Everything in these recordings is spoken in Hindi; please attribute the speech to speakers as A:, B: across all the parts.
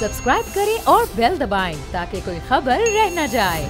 A: सब्सक्राइब करें और बेल दबाएं ताकि कोई खबर रह न जाए।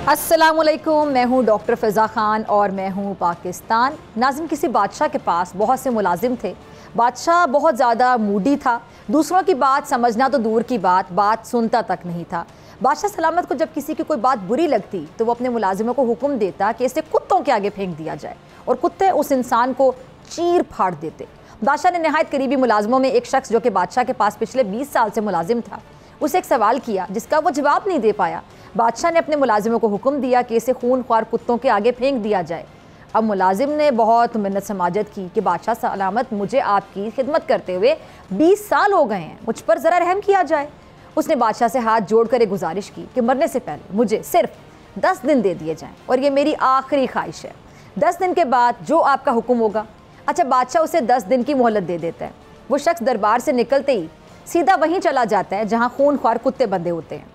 B: अस्सलामुअलैकुम, मैं हूँ डॉक्टर फ़िज़ा ख़ान और मैं हूँ पाकिस्तान। नाज़िम, किसी बादशाह के पास बहुत से मुलाजिम थे। बादशाह बहुत ज़्यादा मूडी था, दूसरों की बात समझना तो दूर की बात सुनता तक नहीं था। बादशाह सलामत को जब किसी की कोई बात बुरी लगती तो वो अपने मुलाजिमों को हुक्म देता कि इसे कुत्तों के आगे फेंक दिया जाए, और कुत्ते उस इंसान को चीर फाड़ देते। बादशाह ने नहायत करीबी मुलाजिमों में एक शख्स जो कि बादशाह के पास पिछले 20 साल से मुलाजिम था, उसे एक सवाल किया जिसका वो जवाब नहीं दे पाया। बादशाह ने अपने मुलाजिमों को हुक्म दिया कि इसे खूनख्वार कुत्तों के आगे फेंक दिया जाए। अब मुलाजिम ने बहुत मिन्नत समाजत की कि बादशाह सलामत, मुझे आपकी खिदमत करते हुए 20 साल हो गए हैं, मुझ पर ज़रा रहम किया जाए। उसने बादशाह से हाथ जोड़कर एक गुजारिश की कि मरने से पहले मुझे सिर्फ 10 दिन दे दिए जाएँ और ये मेरी आखिरी ख्वाहिश है। 10 दिन के बाद जो आपका हुक्म होगा। अच्छा, बादशाह उसे 10 दिन की मोहलत दे देता है। वो शख्स दरबार से निकलते ही सीधा वहीं चला जाता है जहाँ खूनख्वार कुत्ते बंधे होते हैं।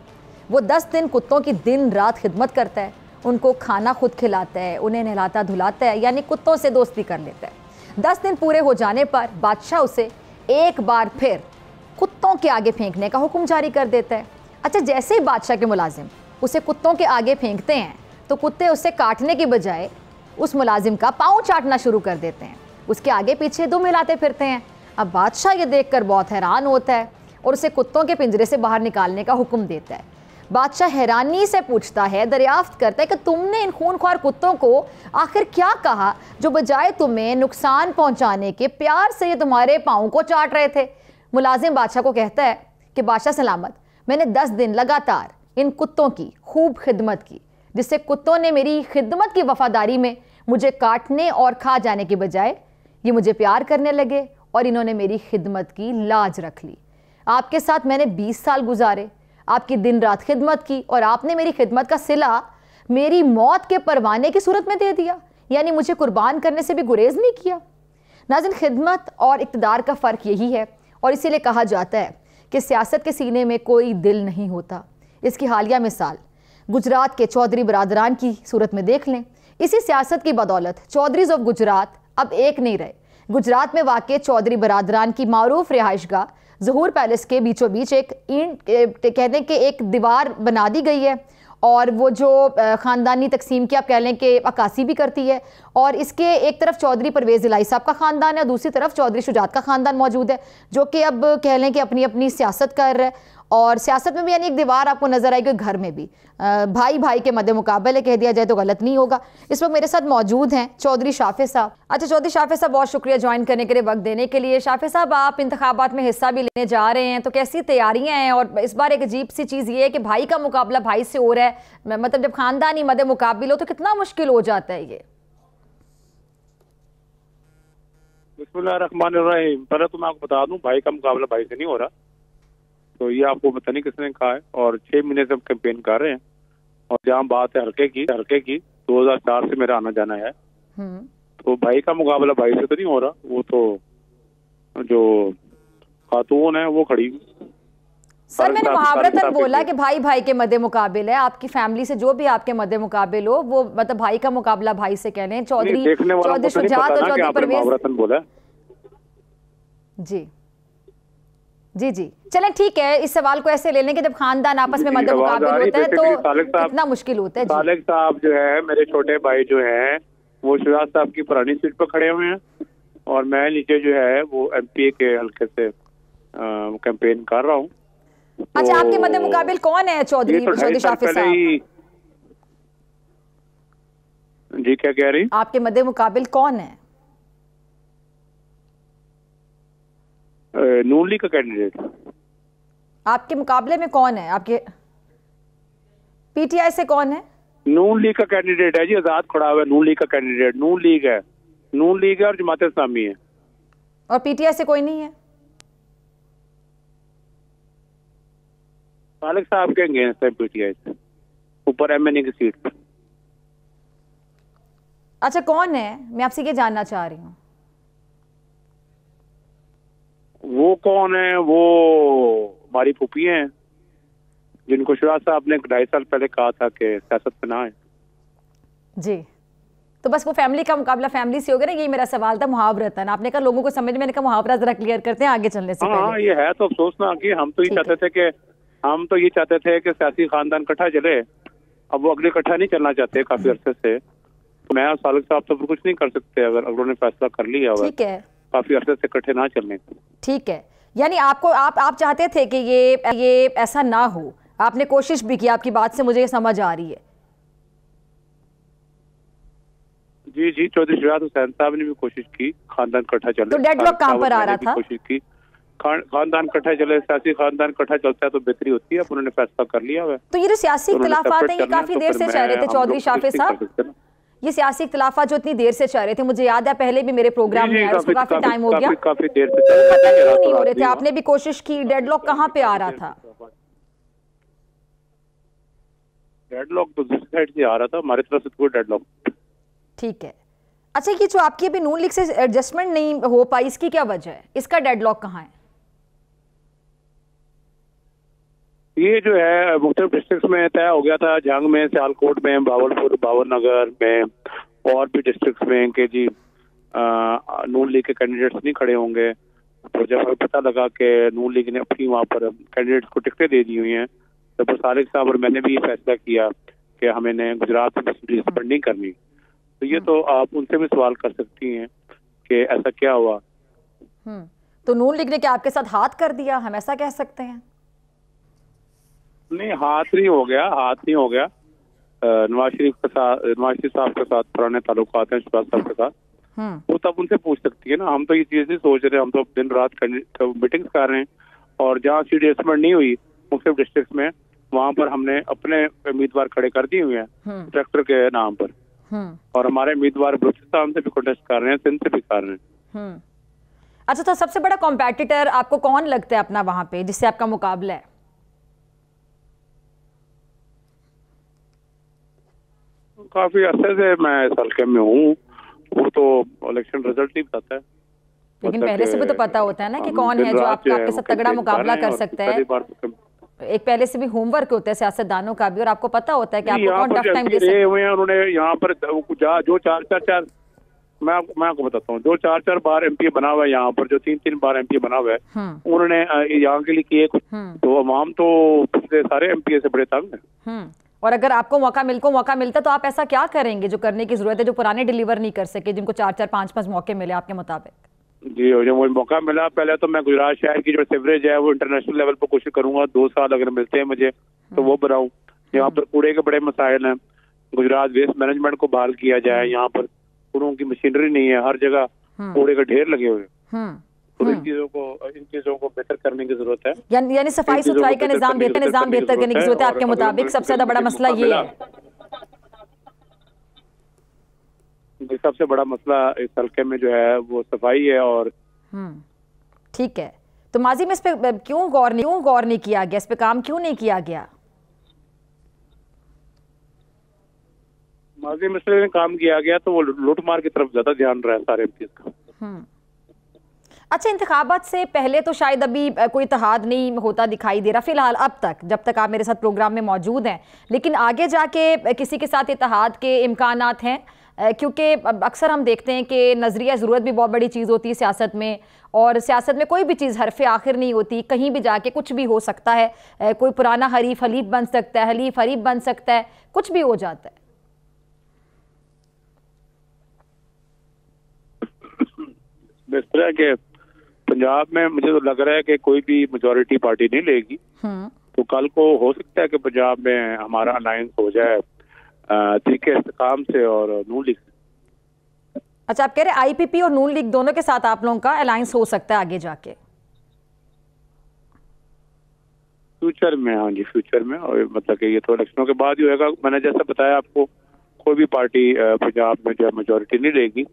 B: वो 10 दिन कुत्तों की दिन रात खिदमत करता है, उनको खाना खुद खिलाता है, उन्हें नहलाता धुलाता है, यानी कुत्तों से दोस्ती कर लेता है। 10 दिन पूरे हो जाने पर बादशाह उसे एक बार फिर कुत्तों के आगे फेंकने का हुक्म जारी कर देता है। अच्छा, जैसे ही बादशाह के मुलाजिम उसे कुत्तों के आगे फेंकते हैं तो कुत्ते उसे काटने की बजाय उस मुलाजिम का पाँव चाटना शुरू कर देते हैं, उसके आगे पीछे दुम हिलाते फिरते हैं। अब बादशाह ये देखकर बहुत हैरान होता है और उसे कुत्तों के पिंजरे से बाहर निकालने का हुक्म देता है। बादशाह हैरानी से पूछता है, दरियाफ्त करता है कि तुमने इन खूनख्वार कुत्तों को आखिर क्या कहा जो बजाय तुम्हें नुकसान पहुंचाने के प्यार से ये तुम्हारे पाँव को चाट रहे थे। मुलाजिम बादशाह को कहता है कि बादशाह सलामत, मैंने 10 दिन लगातार इन कुत्तों की खूब खिदमत की, जिससे कुत्तों ने मेरी खिदमत की वफादारी में मुझे काटने और खा जाने के बजाय ये मुझे प्यार करने लगे और इन्होंने मेरी खिदमत की लाज रख ली। आपके साथ मैंने 20 साल गुजारे, आपकी दिन रात खिदमत की और आपने मेरी खिदमत का सिला मेरी मौत के परवाने की सूरत में दे दिया, यानी मुझे कुर्बान करने से भी गुरेज नहीं किया। नाज़िन, खिदमत और इक़्तिदार का फ़र्क यही है और इसीलिए कहा जाता है कि सियासत के सीने में कोई दिल नहीं होता। इसकी हालिया मिसाल गुजरात के चौधरी बरादरान की सूरत में देख लें। इसी सियासत की बदौलत चौधरीज़ ऑफ गुजरात अब एक नहीं रहे। गुजरात में वाक़ चौधरी बरादरान की मारूफ रिहाइशगाह ज़हूर पैलेस के बीचों बीच एक कहने के एक दीवार बना दी गई है, और वो जो ख़ानदानी तकसीम की आप कह लें कि अक्कासी भी करती है। और इसके एक तरफ चौधरी परवेज़ इलाही साहब का ख़ानदान है और दूसरी तरफ चौधरी शुजात का ख़ानदान मौजूद है, जो कि अब कह लें कि अपनी अपनी सियासत कर रहा है। और सियासत में भी यानी एक दीवार आपको नज़र आएगी, घर में भी भाई भाई के मद्दे मुकाबले कह दिया जाए तो गलत नहीं होगा। इस वक्त मेरे साथ मौजूद हैं चौधरी शाफे साहब। अच्छा चौधरी शाफे साहब, बहुत शुक्रिया ज्वाइन करने के लिए, वक्त देने के लिए। शाफे साहब, आप इंतखाबात में हिस्सा भी लेने जा रहे हैं, तो कैसी तैयारियां हैं? और इस बार एक अजीब सी चीज़ ये है कि भाई का मुकाबला भाई से हो रहा है, मतलब जब खानदानी मद्दे मुकाबिल हो तो कितना मुश्किल हो जाता है ये।
C: बिस्मिल्लाहिर्रहमानिर्रहीम। पहले तो मैं आपको बता दूं, भाई का मुकाबला भाई से नहीं हो रहा, तो ये आपको पता नहीं किसने कहा है। और 6 महीने से हम कैंपेन कर रहे हैं, और जहाँ बात है हल्के की 2004 से मेरा आना जाना है, तो भाई का मुकाबला भाई से तो नहीं हो रहा। वो तो जो खातून है वो खड़ी।
B: सर, मैंने मुहावरतन बोला कि भाई भाई के मद्दे मुकाबिल है, आपकी फैमिली से जो भी आपके मद्दे मुकाबिल हो वो मतलब भाई का मुकाबला भाई से कह लें। चौधरी शुजात और चौधरी परवेज
C: बोला।
B: जी जी जी, चलें ठीक है, इस सवाल को ऐसे ले लें कि जब खानदान आपस में मद्दे मुकाबिल होता है तो कितना मुश्किल होता है।
C: सालिक साहब जो है, मेरे छोटे भाई जो है, वो शुजात साहब की पुरानी सीट पर खड़े हुए हैं, और मैं नीचे जो है वो एमपी के हल्के से कैंपेन कर रहा हूँ।
B: अच्छा, आपके मद्दे मुकाबिल कौन है चौधरी शाफे साहब?
C: जी क्या कह रही?
B: आपके मद्दे मुकाबिल कौन है?
C: नून लीग का कैंडिडेट।
B: आपके मुकाबले में कौन है? आपके पीटीआई से कौन है?
C: नून लीग का कैंडिडेट है जी, आजाद खड़ा हुआ है। नून लीग का कैंडिडेट नून लीग है और जमात इस्लामी है।
B: और पीटीआई से कोई नहीं है?
C: सालिक साहब के अगेंस्ट है पीटीआई से, ऊपर एमएनए की सीट पर।
B: अच्छा, कौन है? मैं आपसे ये जानना चाह रही हूँ।
C: वो कौन है? वो हमारी फूफी हैं, जिनको शुरात साहब ने 2.5 साल पहले कहा था कि सियासत में ना आए।
B: जी, तो बस वो फैमिली का मुकाबला फैमिली से हो गया ना, यही मेरा सवाल था मुहावरतन। आपने कहा लोगों को समझ, मैंने कहा मुहावरा जरा क्लियर करते हैं आगे चलने से
C: हाँ,
B: पहले।
C: ये है तो अफसोस ना कि हम तो ये चाहते थे कि सियासी खानदान इकट्ठा चले। अब वो अगले इकट्ठा नहीं चलना चाहते काफी अरसे से। मैं और सालिक साहब तो कुछ नहीं कर सकते अगर उन्होंने फैसला कर लिया हुआ।
B: ठीक है,
C: काफी अरसे से इकट्ठे ना चलने।
B: ठीक है, यानी आपको आप चाहते थे कि ये ऐसा ना हो, आपने कोशिश भी की, आपकी बात से मुझे ये समझ आ रही है।
C: जी जी, चौधरी शुरात हुसैन साहब ने भी कोशिश की खानदान इकट्ठा चले।
B: तो डेडलॉक कहाँ पर आ रहा था?
C: कोशिश की खानदान इकट्ठा चले, सियासी खानदान इकट्ठा चलता है तो बेहतरी होती है। उन्होंने फैसला कर लिया हुआ।
B: तो ये जो सियासी इख्तिलाफात हैं ये काफी देर से चल रहे थे चौधरी शाफिज साहब, ये सियासी इख्तिलाफात जो इतनी देर से चल रहे थे, मुझे याद है पहले भी मेरे प्रोग्राम में आया, उसको काफी टाइम हो गया,
C: काफी देर से
B: पता क्यों नहीं हो रहे थे? आपने भी कोशिश की, डेडलॉक कहाँ पे आ रहा था?
C: डेडलॉक तो दूसरी साइड से आ रहा था, हमारी तरफ से कोई डेडलॉक।
B: ठीक है, अच्छा, ये जो आपकी अभी नून लीग से एडजस्टमेंट नहीं हो पाई, इसकी क्या वजह है? इसका डेडलॉक कहाँ है?
C: ये जो है मुख्तलिफ डिस्ट्रिक्ट में तय हो गया था, जंग में, सियालकोट में, भावलपुर, भावनगर में और भी डिस्ट्रिक्ट में कि जी नून लीग के कैंडिडेट्स नहीं खड़े होंगे। तो जब हमें पता लगा कि नून लीग ने अपनी वहाँ पर कैंडिडेट्स को टिकटें दे दी हुई हैं, तो फिर सालिक साहब और मैंने भी ये फैसला किया कि हमें गुजरात में डिस्पेंड नहीं करनी। तो ये तो आप उनसे भी सवाल कर सकती हैं कि ऐसा क्या हुआ।
B: तो नून लीग ने क्या आपके साथ हाथ कर दिया, हम ऐसा कह सकते हैं?
C: नहीं, हाथ नहीं हो गया। नवाज शरीफ साहब के साथ पुराने ताल्लुकात हैं शुरात साहब के साथ, वो तब उनसे पूछ सकती है ना। हम तो ये चीज नहीं सोच रहे, हम तो दिन रात मीटिंग्स कर रहे हैं और जहाँ सीट एडजस्टमेंट नहीं हुई मुख्तलिफ डिस्ट्रिक्ट में, वहाँ पर हमने अपने उम्मीदवार खड़े कर दिए हुए हैं ट्रैक्टर के नाम पर। और हमारे उम्मीदवार बलूचिस्तान से भी कंटेस्ट कर रहे हैं, सिंध से भी कर रहे हैं।
B: अच्छा, तो सबसे बड़ा कॉम्पिटिटर आपको कौन लगता है अपना वहां पे, जिससे आपका मुकाबला है?
C: काफी अरसे से मैं इस हल्के में हूँ, वो तो इलेक्शन रिजल्ट ही बताता है।
B: लेकिन पहले से भी तो पता होता है ना कि कौन है जो आपके साथ तगड़ा मुकाबला कर सकता है। एक पहले से भी होमवर्क होता है सियासतदानों का भी, और आपको पता होता है कि आपको कौन टफ टाइम दे सकता है।
C: उन्होंने यहाँ पर जो 4 मैं आपको बताता हूँ, जो 4 बार एमपी बना हुआ है यहाँ पर, जो 3 बार एमपी बना हुआ है, उन्होंने यहाँ के लिए किए कुछ, तो अवाम तो पिछले सारे एमपी से बड़े तंग है।
B: और अगर आपको मौका मिलता तो आप ऐसा क्या करेंगे जो करने की जरूरत है, जो पुराने डिलीवर नहीं कर सके, जिनको 4 5 मौके मिले आपके मुताबिक?
C: जी, जब मुझे मौका मिला, पहले तो मैं गुजरात शहर की जो सीवरेज है वो इंटरनेशनल लेवल पर कोशिश करूंगा। 2 साल अगर मिलते हैं मुझे तो वो बनाऊं। यहाँ पर कूड़े के बड़े मसाइल हैं, गुजरात वेस्ट मैनेजमेंट को बहाल किया जाए। यहाँ पर कूड़ों की मशीनरी नहीं है, हर जगह कूड़े के ढेर लगे हुए हैं। तो इन चीजों को बेहतर करने की जरूरत है।
B: यानी सफाई सुथराई का निजाम बेहतर करने की जरूरत है आपके मुताबिक। सबसे ज्यादा बड़ा मसला ये है,
C: सबसे बड़ा मसला इस हल्के में जो है वो सफाई है। और
B: ठीक है, तो माजी में इस पे क्यों गौर नहीं किया गया, इस पे काम क्यों नहीं किया गया?
C: माजी में काम किया गया तो वो लूटमार की तरफ ज्यादा ध्यान रहा है सारे एमपी का।
B: अच्छा, इंतखाबात से पहले तो शायद अभी कोई इत्तेहाद नहीं होता दिखाई दे रहा फिलहाल, अब तक जब तक आप मेरे साथ प्रोग्राम में मौजूद हैं, लेकिन आगे जाके किसी के साथ इत्तेहाद के इम्कानात हैं? क्योंकि अक्सर हम देखते हैं कि नज़रिया ज़रूरत भी बहुत बड़ी चीज़ होती है सियासत में, और सियासत में कोई भी चीज़ हरफ़े आखिर नहीं होती, कहीं भी जाके कुछ भी हो सकता है। कोई पुराना हरीफ हलीफ बन सकता है, हलीफ हरीफ बन सकता है, कुछ भी हो जाता है।
C: इस तरह के पंजाब में मुझे तो लग रहा है कि कोई भी मेजॉरिटी पार्टी नहीं लेगी। तो कल को हो सकता है कि पंजाब में हमारा अलायंस हो जाए तरीके इस्तेकाम से और नून लीग से।
B: अच्छा, आप कह रहे हैं आईपीपी और नून लीग दोनों के साथ आप लोगों का अलायंस हो सकता है आगे जाके
C: फ्यूचर में? हाँ जी, फ्यूचर में। और मतलब कि ये तो इलेक्शनों के बाद ही होगा। मैंने जैसा बताया आपको, कोई भी पार्टी पंजाब में जो मेजॉरिटी नहीं लेगी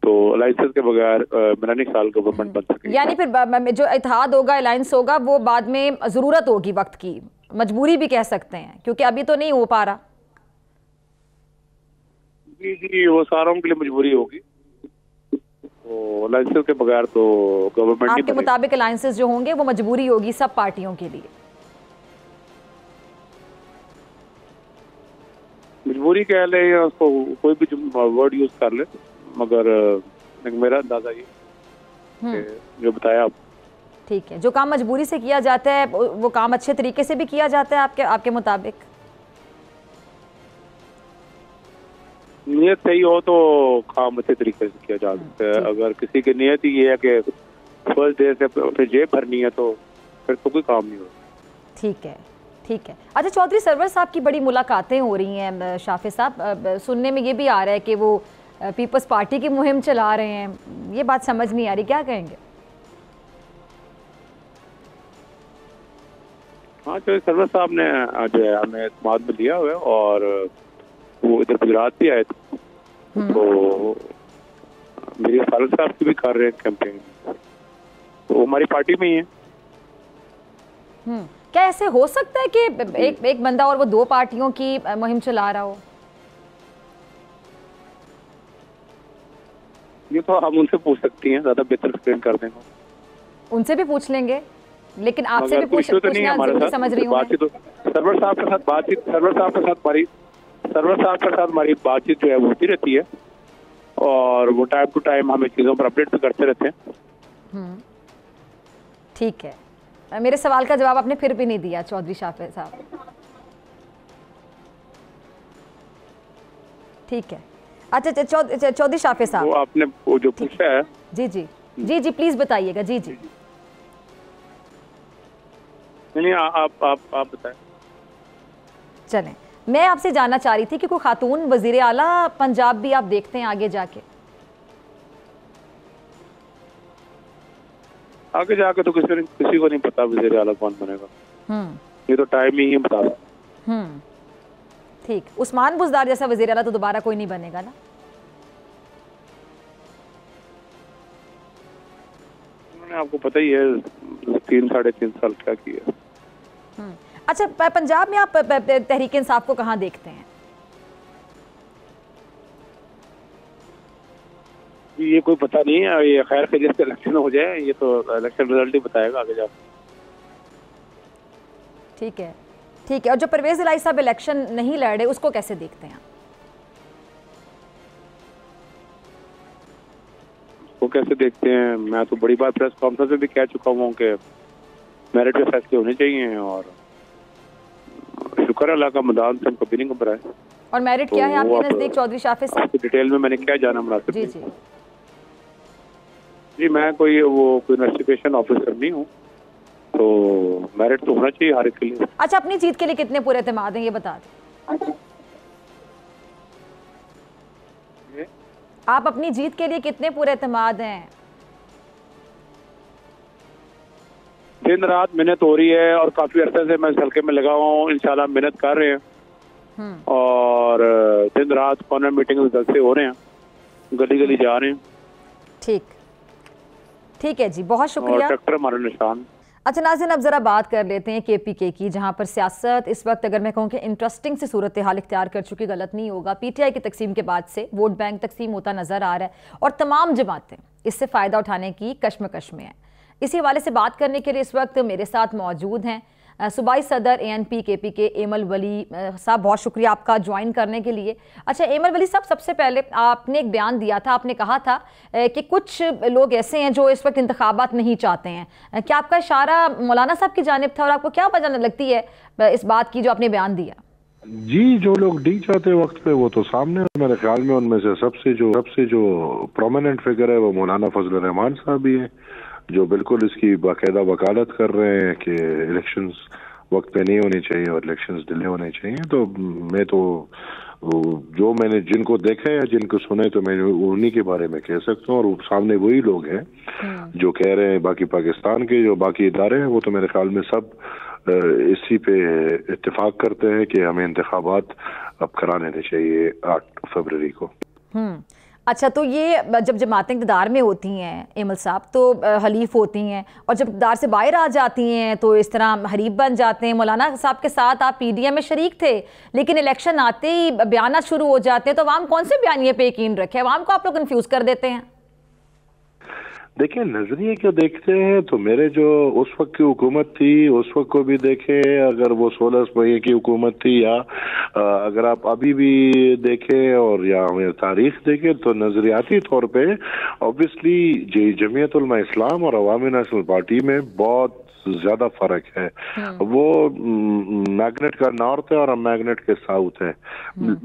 C: तो अलायंसेस के बगैर मेरा नहीं ख्याल गवर्नमेंट बन सकेगी।
B: यानी फिर जो इत्तेहाद होगा, अलायंस होगा, वो बाद में जरूरत होगी वक्त की, मजबूरी भी कह सकते हैं, क्योंकि अभी तो नहीं हो पा रहा।
C: जी, वो सारों के लिए मजबूरी होगी। तो अलायंसेस के बगैर तो गवर्नमेंट
B: आपके मुताबिक अलायंसेस जो होंगे वो मजबूरी होगी सब पार्टियों के लिए?
C: मजबूरी कह ले या उसको कोई भी वर्ड यूज कर ले, मगर मेरा अंदाजा ये कि जो बताया आप।
B: ठीक है, जो काम मजबूरी से किया जाता है वो काम अच्छे तरीके से भी किया जाता है आपके मुताबिक?
C: नियत सही हो तो काम अच्छे तरीके से किया जा सकता है। अगर किसी की नियत ही ये है कि फर्स्ट डे से अपनी जेब भरनी है तो फिर तो कोई काम नहीं होगा।
B: ठीक है, ठीक है। अच्छा, चौधरी सरवर साहब की बड़ी मुलाकातें हो रही हैं शाफे साहब, सुनने में ये भी आ रहा है कि वो पीपल्स पार्टी की मुहिम चला रहे हैं, ये बात समझ नहीं आ रही, क्या कहेंगे?
C: हाँ, चौधरी सरवर साहब ने आज हमें इत्मीनान में लिया हुआ है और वो इधर गुजरात भी आए थे, तो मेरे फारूक साहब की भी कर रहे हैं कैंपेन, तो हमारी पार्टी में ही है।
B: क्या ऐसे हो सकता है कि एक बंदा और वो दो पार्टियों की मुहिम चला रहा हो?
C: ये तो हम उनसे पूछ सकती हैं, ज्यादा बेहतर एक्सप्लेन कर देंगे।
B: उनसे भी पूछ लेंगे, लेकिन आपसे भी पूछना समझ रही हूँ।
C: बातचीत सरवर साहब के साथ हमारी बातचीत जो है वो होती रहती है और वो टाइम टू टाइम हमें चीजों पर अपडेट भी करते रहते हैं।
B: ठीक है, मेरे सवाल का जवाब आपने फिर भी नहीं दिया चौधरी शाफे साहब। ठीक है, अच्छा चौधरी शाफे साहब,
C: वो आपने वो जो पूछा है।
B: जी जी जी जी, प्लीज बताइएगा। जी जी,
C: नहीं आप बताएं।
B: चलें, मैं आपसे जानना चाह रही थी कि कोई खातून वजीर आला पंजाब भी आप देखते हैं आगे जाके?
C: आगे जाके तो किसी को नहीं पता वजीर आला कौन बनेगा, ये तो टाइम ही बता रहा।
B: ठीक, उस्मान बुज़दार जैसा वजीर आला तो दोबारा कोई नहीं बनेगा ना?
C: उन्होंने आपको पता ही है 3-3.5 साल क्या किया।
B: अच्छा, पंजाब में आप तहरीक इंसाफ को कहाँ देखते हैं?
C: ये कोई पता नहीं है, ये खैर के जैसे इलेक्शन हो जाए ये तो इलेक्शन रिजल्ट ही बताएगा आगे जाकर।
B: ठीक है, ठीक है। और जो परवेज इलाही साहब इलेक्शन नहीं लड़ रहे उसको कैसे देखते हैं?
C: वो कैसे देखते हैं, मैं तो बड़ी बार प्रेस कॉन्फ्रेंस में भी कह चुका हूँ कि मेरिट पे फैसले होने चाहिए और शुक्र अल्लाह का मैदान से हम कभी नहीं घबराए।
B: और मेरिट क्या है आपके नजदीक चौधरी शाफे साहब?
C: डिटेल में मैंने क्या जाना मुनासिब?
B: जी जी
C: जी, मैं कोई इन्वेस्टिगेशन ऑफिसर नहीं हूँ, तो मेरिट तो होना चाहिए हर एक के लिए।
B: अच्छा, अपनी जीत के लिए कितने पूरे एतमाद हैं ये बता दें। आप अपनी जीत के लिए कितने पूरे एतमाद हैं?
C: दिन रात मेहनत हो रही है और काफी अरसे से मैं इस हल्के में लगा हुआ हूँ, इंशाल्लाह मेहनत कर रहे हैं और दिन रात कॉर्नर मीटिंग जलसे हो रहे हैं, गली गली जा रहे हैं। ठीक,
B: ठीक है जी, बहुत शुक्रिया।
C: और ट्रैक्टर हमारा निशान।
B: अच्छा नाज़रीन, अब ज़रा बात कर लेते हैं KPK की, जहाँ पर सियासत इस वक्त अगर मैं कहूँ कि इंटरेस्टिंग सी सूरत हाल इख्तियार कर चुकी, गलत नहीं होगा। PTI की तकसीम के बाद से वोट बैंक तकसीम होता नज़र आ रहा है और तमाम जमातें इससे फ़ायदा उठाने की कश्मकश में हैं। इसी हवाले से बात करने के लिए इस वक्त मेरे साथ मौजूद हैं सूबाई सदर ANP KPK एमल वली साहब। बहुत शुक्रिया आपका ज्वाइन करने के लिए। अच्छा एमल वली साहब, सबसे पहले आपने एक बयान दिया था, आपने कहा था कि कुछ लोग ऐसे हैं जो इस वक्त इंतखाबात नहीं चाहते हैं। क्या आपका इशारा मौलाना साहब की जानिब था और आपको क्या वजह लगती है इस बात की जो आपने बयान दिया?
D: जी, जो लोग डी चाहते वक्त पे वो तो सामने, मेरे ख्याल में उनमें से सबसे जो प्रोमिनेंट फिगर है वो मौलाना फजल रहमान साहब ही है, जो बिल्कुल इसकी बाकायदा वकालत कर रहे हैं कि इलेक्शंस वक्त पे नहीं होनी चाहिए और इलेक्शंस डिले होने चाहिए। तो मैं तो जो मैंने जिनको देखा है या जिनको सुने तो मैं उन्हीं के बारे में कह सकता हूँ, और सामने वही लोग हैं जो कह रहे हैं। बाकी पाकिस्तान के जो बाकी इदारे हैं वो तो मेरे ख्याल में सब इसी पे इत्तेफाक करते हैं कि हमें इंतखाबात अब करा लेने चाहिए 8 फरवरी को।
B: अच्छा, तो ये जब जमातें इक़्तिदार में होती हैं एमल साहब तो हलीफ होती हैं, और जब इक़्तिदार से बाहर आ जाती हैं तो इस तरह हरीफ बन जाते हैं। मौलाना साहब के साथ आप PDM में शरीक थे, लेकिन इलेक्शन आते ही बयान शुरू हो जाते हैं, तो अवाम कौन से बयानिए पे यकीन रखे? अवाम को आप लोग कन्फ्यूज़ कर देते हैं।
D: देखिए, नजरिए क्यों देखते हैं तो मेरे जो उस वक्त की हुकूमत थी उस वक्त को भी देखें, अगर वो 16 मई की हुकूमत थी या अगर आप अभी भी देखें और या तारीख देखें तो नजरियाती तौर पे ऑब्वियसली जमीयत उलमा इस्लाम और अवामी नेशनल पार्टी में बहुत ज्यादा फर्क है। वो मैग्नेट का नॉर्थ है और हम मैग्नेट के साउथ है।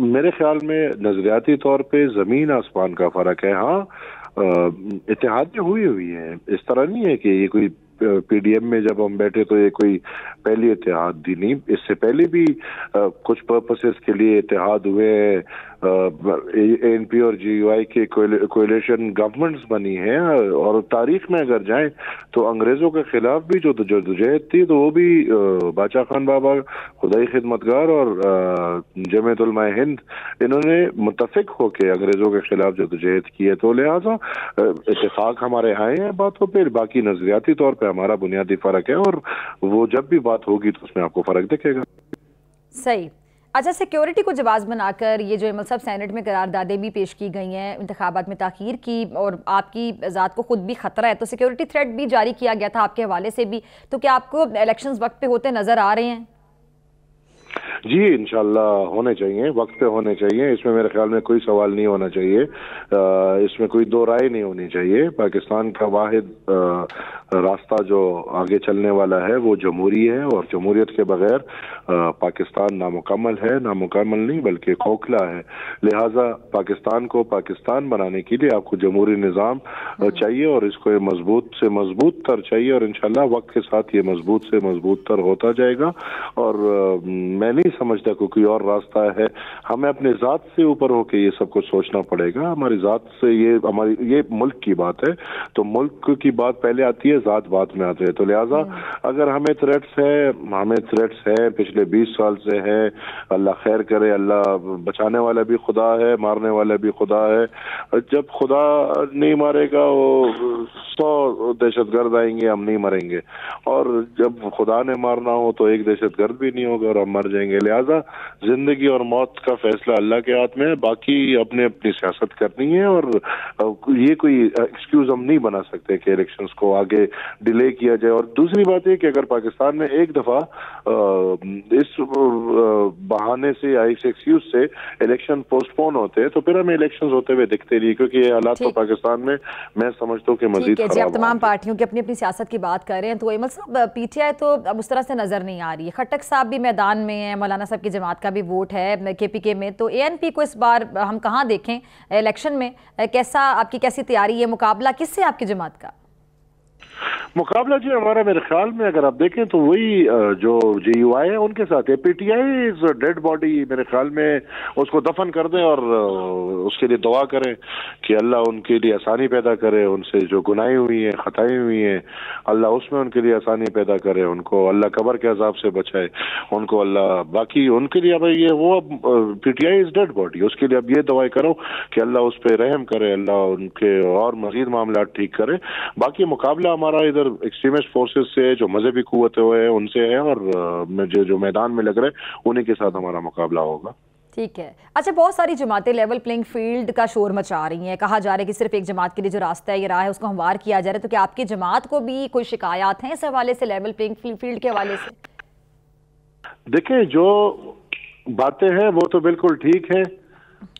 D: मेरे ख्याल में नजरियाती तौर पे जमीन आसमान का फर्क है। हाँ, इत्तेहादियां हुई है, इस तरह नहीं है कि ये कोई पीडीएम में जब हम बैठे तो ये कोई पहली इत्तेहाद थी, नहीं, इससे पहले भी कुछ पर्पसेस के लिए इत्तेहाद हुए। एएनपी और जीयूआई के कोएलिशन गवर्नमेंट्स बनी है और तारीख में अगर जाएं तो अंग्रेजों के खिलाफ भी जो जदोजहद थी तो वो भी बादशाह खान बाबा, खुदाई खिदमतगार और जमीयत उलमा हिंद, इन्होंने मुत्तफिक होकर अंग्रेजों के खिलाफ जदोजहद की है। तो लिहाजा इत्तेफाक हमारे आए हैं बातों पर, बाकी नजरियाती तौर पर हमारा बुनियादी फर्क है और वो जब भी बात होगी तो उसमें आपको फर्क दिखेगा।
B: सही। अच्छा, सिक्योरिटी को जवाब बनाकर ये जो मतलब सेनेट में करारदादें भी पेश की गई हैं इंतखाबात में ताख़ीर की और आपकी ज़ात को खुद भी ख़तरा है, तो सिक्योरिटी थ्रेट भी जारी किया गया था आपके हवाले से भी, तो क्या आपको इलेक्शंस वक्त पे होते नज़र आ रहे हैं?
D: जी इंशाल्लाह होने चाहिए, वक्त पे होने चाहिए, इसमें मेरे ख्याल में कोई सवाल नहीं होना चाहिए, इसमें कोई दो राय नहीं होनी चाहिए। पाकिस्तान का वाहिद रास्ता जो आगे चलने वाला है वो जमहूरी है और जमहूरियत के बगैर पाकिस्तान नामुकम्मल है, नामुकम्मल नहीं बल्कि खोखला है। लिहाजा पाकिस्तान को पाकिस्तान बनाने के लिए आपको जमहूरी निज़ाम चाहिए और इसको मजबूत से मजबूत तर चाहिए और इंशाल्लाह वक्त के साथ ये मजबूत से मजबूत तर होता जाएगा। और मैं नहीं समझता कोई और रास्ता है, हमें अपने ज़ात से ऊपर होकर ये सब कुछ सोचना पड़ेगा। हमारी ज़ात से ये मुल्क की बात है तो मुल्क की बात पहले आती है, ज़ात बाद में आती है। तो लिहाजा अगर हमें थ्रेट्स है पिछले 20 साल से है, अल्लाह खैर करे, अल्लाह बचाने वाला भी खुदा है, मारने वाला भी खुदा है। जब खुदा नहीं मारेगा वो 100 दहशतगर्द आएंगे, हम नहीं मरेंगे, और जब खुदा ने मारना हो तो एक दहशतगर्द भी नहीं होगा और हम मर जाएंगे। लिहाजा जिंदगी और मौत का फैसला अल्लाह के हाथ में है, बाकी अपने अपनी सियासत करनी है और ये कोई एक्सक्यूज हम नहीं बना सकते कि इलेक्शंस को आगे डिले किया जाए। और दूसरी बात है कि अगर पाकिस्तान में एक दफा इस बहाने से या इस एक्सक्यूज से इलेक्शन पोस्टपोन होते हैं तो फिर हमें इलेक्शंस होते हुए दिखते नहीं, क्योंकि ये हालात तो पाकिस्तान में मैं समझता हूँ कि मजीद खराब।
B: आप तमाम पार्टियों की अपनी अपनी सियासत की बात कर रहे हैं, तो अहमद साहब पीटीआई तो अब उस तरह से नजर नहीं आ रही है, खट्टक साहब भी मैदान में है, मौलाना साहब की जमात का भी वोट है केपीके में, तो एएनपी को इस बार हम कहाँ देखें इलेक्शन में? कैसी तैयारी है, मुकाबला किससे आपकी जमात का?
D: मुकाबला जी हमारा मेरे ख्याल में अगर आप देखें तो वही जो जीयूआई है उनके साथ है। पीटीआई इज डेड बॉडी, मेरे ख्याल में उसको दफन कर दें और उसके लिए दुआ करें कि अल्लाह उनके लिए आसानी पैदा करे, उनसे जो गुनाहें हुई हैं, खताएं हुई हैं, अल्लाह उसमें उनके लिए आसानी पैदा करे, उनको अल्लाह कब्र के अजाब से बचाए, उनको अल्लाह बाकी उनके लिए अब ये वो पीटीआई इज डेड बॉडी, उसके लिए अब ये दुआएं करो कि अल्लाह उस पर रहम करे, अल्लाह उनके और मजीद मामला ठीक करे। बाकी मुकाबला हमारा इधर एक्सट्रीमिस्ट फोर्सेस से, जो मजहबी कुव्वतें हैं उनसे है और जो मैदान में लग रहे हैं उन्हीं के साथ हमारा मुकाबला होगा।
B: ठीक है। अच्छा, बहुत सारी जमातें लेवल प्लेइंग फील्ड का शोर मचा रही हैं, कहा जा रहा है कि सिर्फ एक जमात के लिए जो रास्ता है, ये राह है, उसको हमवार किया जा रहा है, तो क्या आपकी जमात को भी कोई शिकायत हैं इस हवाले से, लेवल प्लेइंग फील्ड के हवाले से?
D: देखिए, जो बातें हैं वो तो बिल्कुल ठीक है।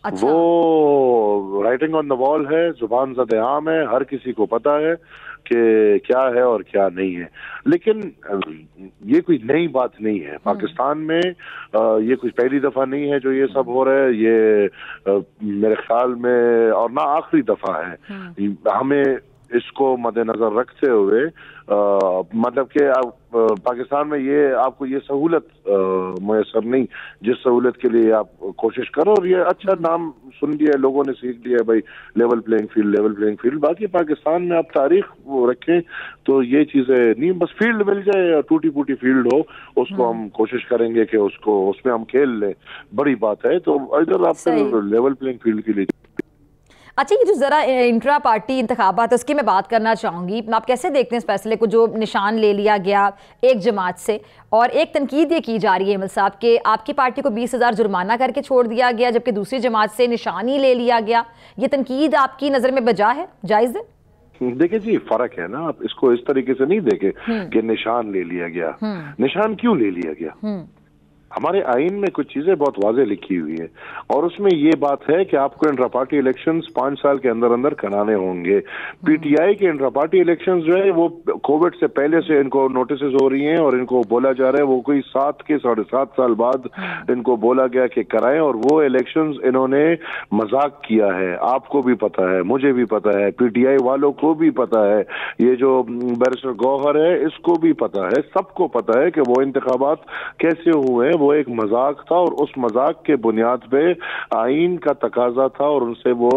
D: अच्छा। वो राइटिंग ऑन द वॉल है, जुबान ज़द आम है, हर किसी को पता है कि क्या है और क्या नहीं है, लेकिन ये कोई नई बात नहीं है पाकिस्तान में। ये कुछ पहली दफा नहीं है जो ये सब हो रहा है, ये मेरे ख्याल में और ना आखिरी दफा है। हमें इसको मद्देनजर रखते हुए मतलब कि पाकिस्तान में ये आपको ये सहूलत मुयसर नहीं जिस सहूलत के लिए आप कोशिश करो, और ये अच्छा नाम सुन लिया है, लोगों ने सीख लिया है भाई लेवल प्लेइंग फील्ड। बाकी पाकिस्तान में आप तारीख रखें तो ये चीजें नहीं, बस फील्ड मिल जाए, टूटी फूटी फील्ड हो, उसको हम कोशिश करेंगे कि उसमें हम खेल लें, बड़ी बात है। तो इधर आप लेवल प्लेइंग फील्ड के लिए।
B: अच्छा, ये जो ज़रा इंट्रा पार्टी इंतखाबात है उसकी मैं बात करना चाहूँगी, आप कैसे देखते हैं इस फैसले को जो निशान ले लिया गया एक जमात से, और एक तनकीद ये की जा रही है अहमद साहब कि आपकी पार्टी को 20,000 जुर्माना करके छोड़ दिया गया जबकि दूसरी जमात से निशान ही ले लिया गया, ये तनकीद आपकी नज़र में बजा है, जायज़ है?
D: देखिए जी, फर्क है ना, आप इसको इस तरीके से नहीं देखे कि निशान ले लिया गया। निशान क्यों ले लिया गया? हमारे आइन में कुछ चीजें बहुत वाज़ेह लिखी हुई है और उसमें ये बात है कि आपको इंट्रा पार्टी इलेक्शंस 5 साल के अंदर अंदर कराने होंगे। पीटीआई के इंट्रा पार्टी इलेक्शंस जो है वो कोविड से पहले से इनको नोटिस हो रही हैं और इनको बोला जा रहा है वो कोई 7 के 7.5 साल बाद इनको बोला गया कि कराएं, और वो इलेक्शंस इन्होंने मजाक किया है। आपको भी पता है, मुझे भी पता है, पीटीआई वालों को भी पता है, ये जो बैरिस्टर गौहर है इसको भी पता है, सबको पता है कि वो इंतखाबात कैसे हुए, वो एक मजाक था और उस मजाक के बुनियाद पे आइन का तकाजा था और उनसे वो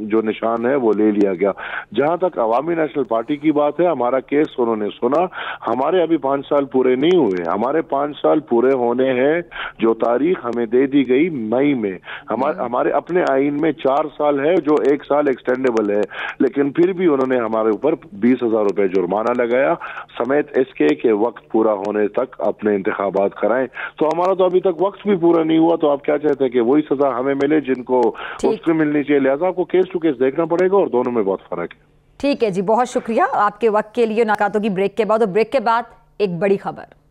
D: जो निशान है वो ले लिया गया। जहां तक अवामी नेशनल पार्टी की बात है, हमारा केस उन्होंने सुना, हमारे अभी 5 साल पूरे नहीं हुए, हमारे 5 साल पूरे होने हैं। जो तारीख हमें दे दी गई मई में, हमारे अपने आइन में 4 साल है जो 1 साल एक्सटेंडेबल है, लेकिन फिर भी उन्होंने हमारे ऊपर 20,000 रुपए जुर्माना लगाया समेत इसके के वक्त पूरा होने तक अपने इंतखाबात कराएं। तो हमारा तो अभी तक वक्त भी पूरा नहीं हुआ, तो आप क्या चाहते हैं कि वही सजा हमें मिले जिनको उससे मिलनी चाहिए? लिहाजा आपको केस टू केस देखना पड़ेगा और दोनों में बहुत फर्क है।
B: ठीक है जी, बहुत शुक्रिया आपके वक्त के लिए। नाकातों की ब्रेक के बाद, और ब्रेक के बाद एक बड़ी खबर।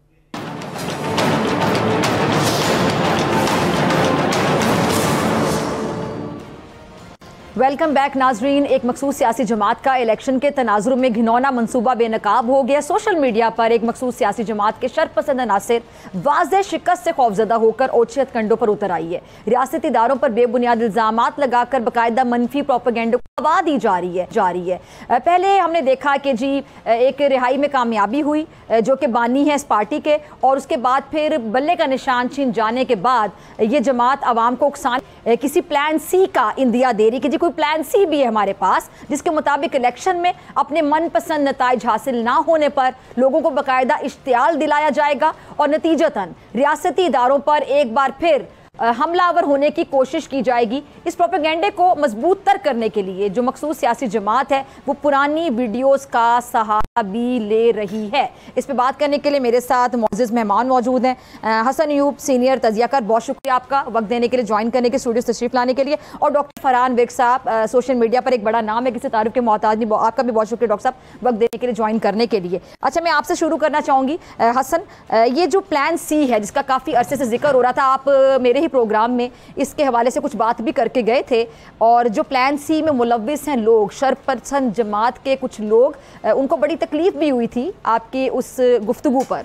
B: वेलकम बैक नाजरीन। एक मखसूस सियासी जमात का इलेक्शन के तनाजुर में घिनौना मनसूबा बेनकाब हो गया। सोशल मीडिया पर एक मखसूस सियासी जमात के शरपसंद अनासिर वाज़ेह शिकस्त से खौफजदा होकर ओछे हथकंडों पर उतर आई है। रियासती इदारों पर बेबुनियाद इल्जामात लगाकर बाकायदा मनफी प्रोपेगेंडा को हवा दी जा रही है। पहले हमने देखा कि जी एक रिहाई में कामयाबी हुई जो कि बानी है इस पार्टी के, और उसके बाद फिर बल्ले का निशान छीन जाने के बाद ये जमात आवाम को उकसान किसी प्लान सी का इंदिया दे रही कि कोई प्लान सी भी है हमारे पास, जिसके मुताबिक इलेक्शन में अपने मनपसंद नताइज हासिल ना होने पर लोगों को बाकायदा इश्तियाल दिलाया जाएगा और नतीजतन रियासती इदारों पर एक बार फिर हमलावर होने की कोशिश की जाएगी। इस प्रोपेगेंडे को मजबूत तर करने के लिए जो मखसूस सियासी जमात है वो पुरानी वीडियोस का सहारा भी ले रही है। इस पे बात करने के लिए मेरे साथ मोअज़्ज़िज़ मेहमान मौजूद हैं। हसन अयूब सीनियर तजियाकार, बहुत शुक्रिया आपका वक्त देने के लिए, ज्वाइन करने के, स्टूडियो तशरीफ लाने के लिए। और डॉक्टर फरहान विर्क साहब, सोशल मीडिया पर एक बड़ा नाम है, किसी तारुफ के मोहताज नहीं, आपका भी बहुत शुक्रिया डॉक्टर साहब वक्त देने के लिए, ज्वाइन करने के लिए। अच्छा, मैं आपसे शुरू करना चाहूँगी हसन, ये जो प्लान सी है जिसका काफ़ी अरसे से जिक्र हो रहा था, आप मेरे ही प्रोग्राम में इसके हवाले से कुछ बात भी करके गए थे, और जो प्लान सी में मुलव्विस हैं लोग, शरपसंद जमात के कुछ लोग, उनको बड़ी तकलीफ भी हुई थी आपकी उस गुफ्तगू पर।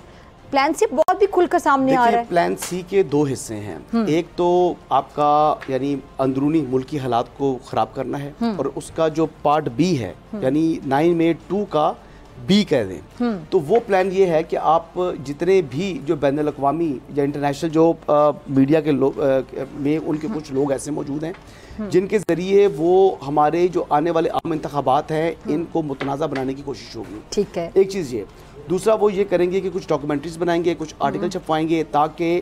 B: प्लान सी बहुत भी खुलकर सामने आ रहा है।
E: प्लान सी के 2 हिस्से हैं। एक तो आपका यानी अंदरूनी मुल्की हालात को ख़राब करना है, और उसका जो पार्ट बी है यानी 9 में 2 का बी कह दें, तो वो प्लान ये है कि आप जितने भी जो बैनुल अक़वामी या इंटरनेशनल जो मीडिया के लोग में उनके कुछ लोग ऐसे मौजूद हैं जिनके ज़रिए वो हमारे जो आने वाले आम इंतखाबात हैं इनको मुतनाज़ा बनाने की कोशिश होगी।
B: ठीक है,
E: एक चीज़ ये। दूसरा वो ये करेंगे कि कुछ डॉक्यूमेंट्रीज बनाएंगे, कुछ आर्टिकल छपवाएंगे ताकि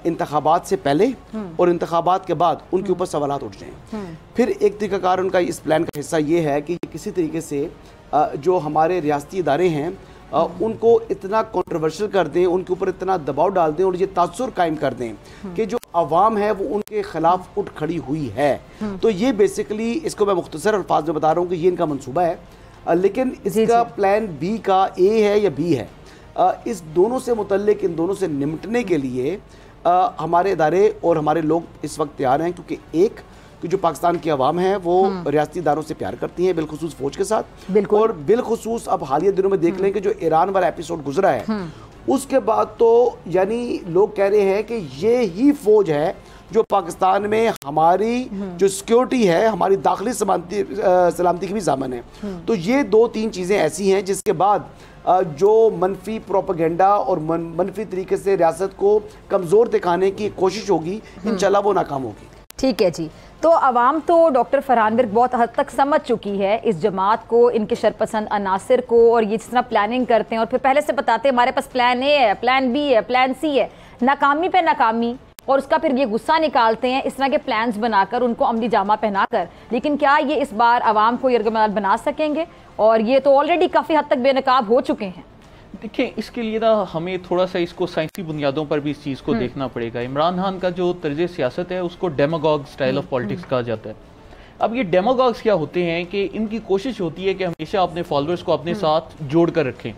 E: इंतखाबात से पहले और इंतखाबात के बाद उनके ऊपर सवालात उठ जाएं। फिर एक तरीकाकार उनका इस प्लान का हिस्सा ये है कि किसी तरीके से जो हमारे रियासती इदारे हैं उनको इतना कंट्रोवर्शियल कर दें, उनके ऊपर इतना दबाव डाल दें और ये तासुर कायम कर दें कि जो आवाम है वो उनके खिलाफ उठ खड़ी हुई है। तो ये बेसिकली, इसको मैं मुख्तसर अल्फाज में बता रहा हूँ कि ये इनका मंसूबा है, लेकिन इसका प्लान बी का ए है या बी है। इस दोनों से मुतल्लिक, इन दोनों से निपटने के लिए हमारे इदारे और हमारे लोग इस वक्त तैयार हैं, क्योंकि एक कि जो पाकिस्तान की आवाम है वो रियासती इदारों से प्यार करती है, बिलखुसूस फौज के साथ, और बिलखुसूस अब हालिया दिनों में देख लें कि जो ईरान वाला एपिसोड गुजरा है उसके बाद तो यानी लोग कह रहे हैं कि ये ही फौज है जो पाकिस्तान में हमारी जो सिक्योरिटी है, हमारी दाखिली सलामती की भी ज़ामन है। तो ये 2-3 चीज़ें ऐसी हैं जिसके बाद जो मनफी प्रोपेगेंडा और मनफी तरीके से रियासत को कमज़ोर दिखाने की कोशिश होगी, इंशाल्लाह वो नाकाम होगी।
B: ठीक है जी। तो अवाम तो डॉक्टर फरहान विर्क बहुत हद तक समझ चुकी है इस जमात को, इनके शरपसंद अनासिर को, और ये जिस तरह प्लानिंग करते हैं और फिर पहले से बताते हैं हमारे पास प्लान ए है, प्लान बी है, प्लान सी है, नाकामी पे नाकामी, और उसका फिर ये गुस्सा निकालते हैं इस तरह के प्लान्स बनाकर, उनको अमली जामा पहनाकर। लेकिन क्या ये इस बार आवाम को यरगमल बना सकेंगे? और ये तो ऑलरेडी काफ़ी हद तक बेनकाब हो चुके हैं।
F: देखिए, इसके लिए ना हमें थोड़ा सा इसको साइंसी बुनियादों पर भी इस चीज़ को देखना पड़ेगा। इमरान खान का जो तर्ज सियासत है उसको डेमागॉग स्टाइल ऑफ पॉलिटिक्स कहा जाता है। अब ये डेमोगॉग्स क्या होते हैं कि इनकी कोशिश होती है कि हमेशा अपने फॉलोअर्स को अपने साथ जोड़ कर रखें।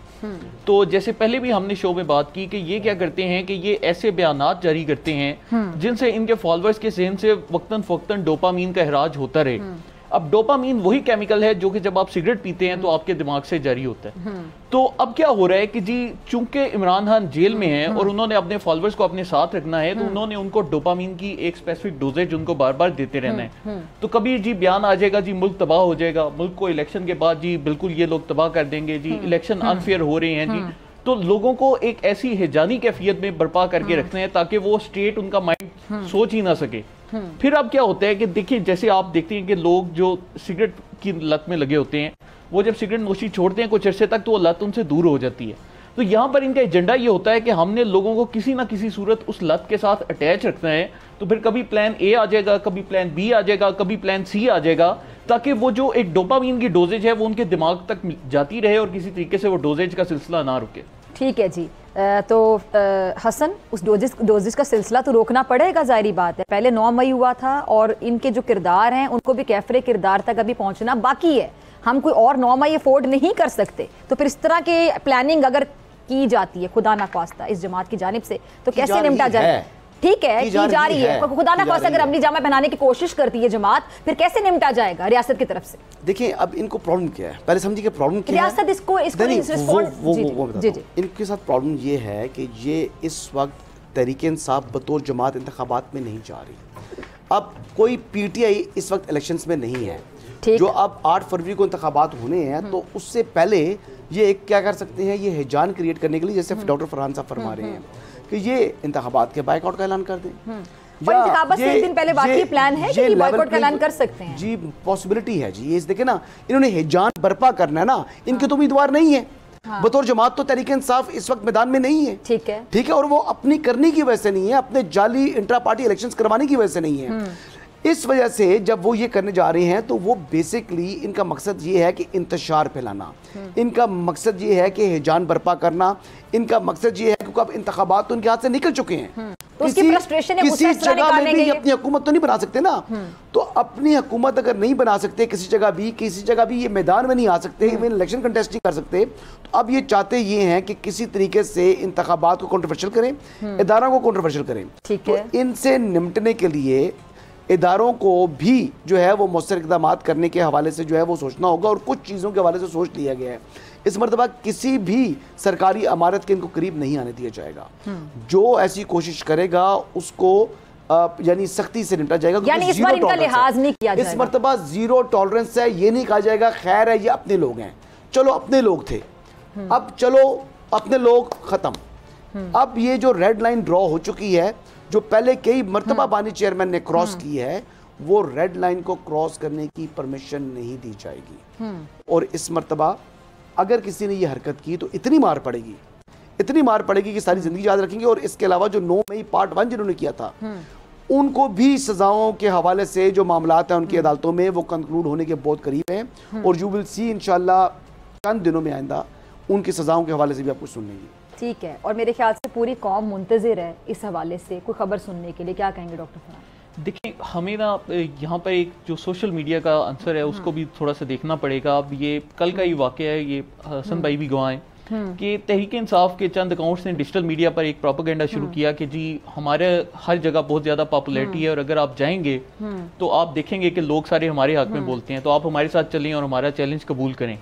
F: तो जैसे पहले भी हमने शो में बात की कि ये क्या करते हैं कि ये ऐसे बयानात जारी करते हैं जिनसे इनके फॉलोअर्स के ज़हन से वक्तन फ़वक्तन डोपामीन का इखराज होता रहे। अब डोपामीन वही केमिकल है जो कि जब आप सिगरेट पीते हैं तो आपके दिमाग से जारी होता है। तो अब क्या हो रहा है कि जी चूंकि इमरान खान जेल में है और उन्होंने अपने फॉलोअर्स को अपने साथ रखना है, तो उन्होंने उनको डोपामीन की एक स्पेसिफिक डोजेज उनको बार बार देते रहना है। तो कभी जी बयान आ जाएगा जी मुल्क तबाह हो जाएगा, मुल्क को इलेक्शन के बाद जी बिल्कुल ये लोग तबाह कर देंगे, जी इलेक्शन अनफेयर हो रहे हैं जी। तो लोगों को एक ऐसी हिजानी कैफियत में बर्पा करके रखते हैं ताकि वो स्टेट उनका माइंड सोच ही ना सके। फिर अब क्या होता है कि देखिए जैसे आप देखते हैं कि लोग जो सिगरेट की लत में लगे होते हैं वो जब सिगरेट नोशी छोड़ते हैं कुछ अर्से तक तो वो लत उनसे दूर हो जाती है। तो यहाँ पर इनका एजेंडा ये होता है कि हमने लोगों को किसी ना किसी सूरत उस लत के साथ अटैच रखना है। तो फिर कभी प्लान ए आ जाएगा, कभी प्लान बी आ जाएगा, कभी प्लान सी आ जाएगा, ताकि वो जो एक डोपामीन की डोजेज है वो उनके दिमाग तक जाती रहे और किसी तरीके से वो डोजेज का सिलसिला ना रुके।
B: ठीक है जी। तो हसन, उस डोजेस का सिलसिला तो रोकना पड़ेगा, जाहिर बात है। पहले 9 मई हुआ था और इनके जो किरदार हैं उनको भी कैफरे किरदार तक अभी पहुंचना बाकी है। हम कोई और 9 मई अफोर्ड नहीं कर सकते। तो फिर इस तरह के प्लानिंग अगर की जाती है खुदा ना ख्वास्ता इस जमात की जानिब से तो कैसे निपटा जाए? ठीक है की जा रही है, खुदा ना खास्ता अगर अमली जामा पहनाने की कोशिश करती है जमात, फिर कैसे निपटा जाएगा रियासत की तरफ से?
E: देखिए अब इनको प्रॉब्लम क्या है, पहले समझिए कि प्रॉब्लम क्या है।
B: रियासत इसको
E: इनके साथ प्रॉब्लम ये है कि ये इस वक्त तहरीक इंसाफ बतौर जमात इंतखाबात में नहीं जा रही। अब कोई पीटीआई इस वक्त इलेक्शंस में नहीं है। जो अब 8 फरवरी को इंतखाबात होने हैं तो उससे पहले ये एक क्या कर सकते हैं, ये हिजान क्रिएट करने के लिए, जैसे डॉक्टर फरहान साहब फरमा रहे हैं कि ये इंतखाबात के बाइकआउट का ऐलान कर दें।
B: इंतखाबात से एक दिन पहले बाकी प्लान है कि बाइकआउट का ऐलान कर सकते हैं।
E: जी पॉसिबिलिटी है जी। ये देखे ना, इन्होंने हिजान बर्पा करना है ना, इनके तो उम्मीदवार नहीं है। बतौर जमात तो तहरीक इंसाफ इस वक्त मैदान में नहीं है। ठीक है, और वो अपनी करने की वजह से नहीं है, अपने जाली इंट्रा पार्टी इलेक्शंस करवाने की वजह से नहीं है। इस वजह से जब वो ये करने जा रहे हैं तो वो बेसिकली इनका मकसद ये है कि इंतशार फैलाना, इनका मकसद ये है कि हिजान बर्पा करना, इनका मकसद ये है क्योंकि अब इंतखाबात तो उनके हाथ से निकल चुके हैं।
B: तो किसी
E: जगह में भी अपनी हुकूमत तो नहीं बना सकते ना। तो अपनी हुकूमत अगर नहीं बना सकते किसी जगह भी ये मैदान में नहीं आ सकते, इवन इलेक्शन कंटेस्ट नहीं कर सकते, तो अब ये चाहते ये हैं कि किसी तरीके से इंतखाबात को कंट्रोवर्शियल करें, इदारों को कंट्रोवर्शियल करें। तो इनसे निपटने के लिए इदारों को भी जो है वो मौसर इक़दाम करने के हवाले से जो है वो सोचना होगा, और कुछ चीज़ों के हवाले से सोच लिया गया है। इस मरतबा किसी भी सरकारी इमारत के इनको करीब नहीं आने दिया जाएगा। जो ऐसी कोशिश करेगा उसको यानी सख्ती से निपटा जाएगा।
B: यानी इस बार इनका लिहाज नहीं किया जाएगा।
E: इस मरतबा जीरो टॉलरेंस है। ये नहीं कहा जाएगा खैर है ये अपने लोग हैं, चलो अपने लोग थे, अब चलो अपने लोग ख़त्म। अब ये जो रेड लाइन ड्रॉ हो चुकी है, जो पहले कई मरतबा बानी चेयरमैन ने क्रॉस की है, वो रेड लाइन को क्रॉस करने की परमिशन नहीं दी जाएगी। और इस मरतबा अगर किसी ने ये हरकत की तो इतनी मार पड़ेगी कि सारी जिंदगी याद रखेंगे। और इसके अलावा जो 9 मई पार्ट 1 जिन्होंने किया था, उनको भी सजाओं के हवाले से जो मामलात हैं उनकी अदालतों में वो कंक्लूड होने के बहुत करीब हैं। और यू विल सी इंशाल्लाह चंद दिनों में आइंदा उनकी सजाओं के हवाले से भी आपको सुनेंगे।
B: ठीक है, और मेरे ख्याल से पूरी कौम मुंतज़िर है इस हवाले से कोई खबर सुनने के लिए। क्या कहेंगे डॉक्टर फरहान?
F: देखिए हमें ना यहाँ पर एक जो सोशल मीडिया का आंसर है उसको भी थोड़ा सा देखना पड़ेगा। अब ये कल का ही वाक़या है, ये हसन भाई भी गवाह हैं कि तहरीक इंसाफ के चंद अकाउंट्स ने डिजिटल मीडिया पर एक प्रोपेगेंडा शुरू किया कि जी हमारे हर जगह बहुत ज़्यादा पॉपुलैरिटी है और अगर आप जाएंगे तो आप देखेंगे कि लोग सारे हमारे हक में बोलते हैं, तो आप हमारे साथ चलें और हमारा चैलेंज कबूल करें।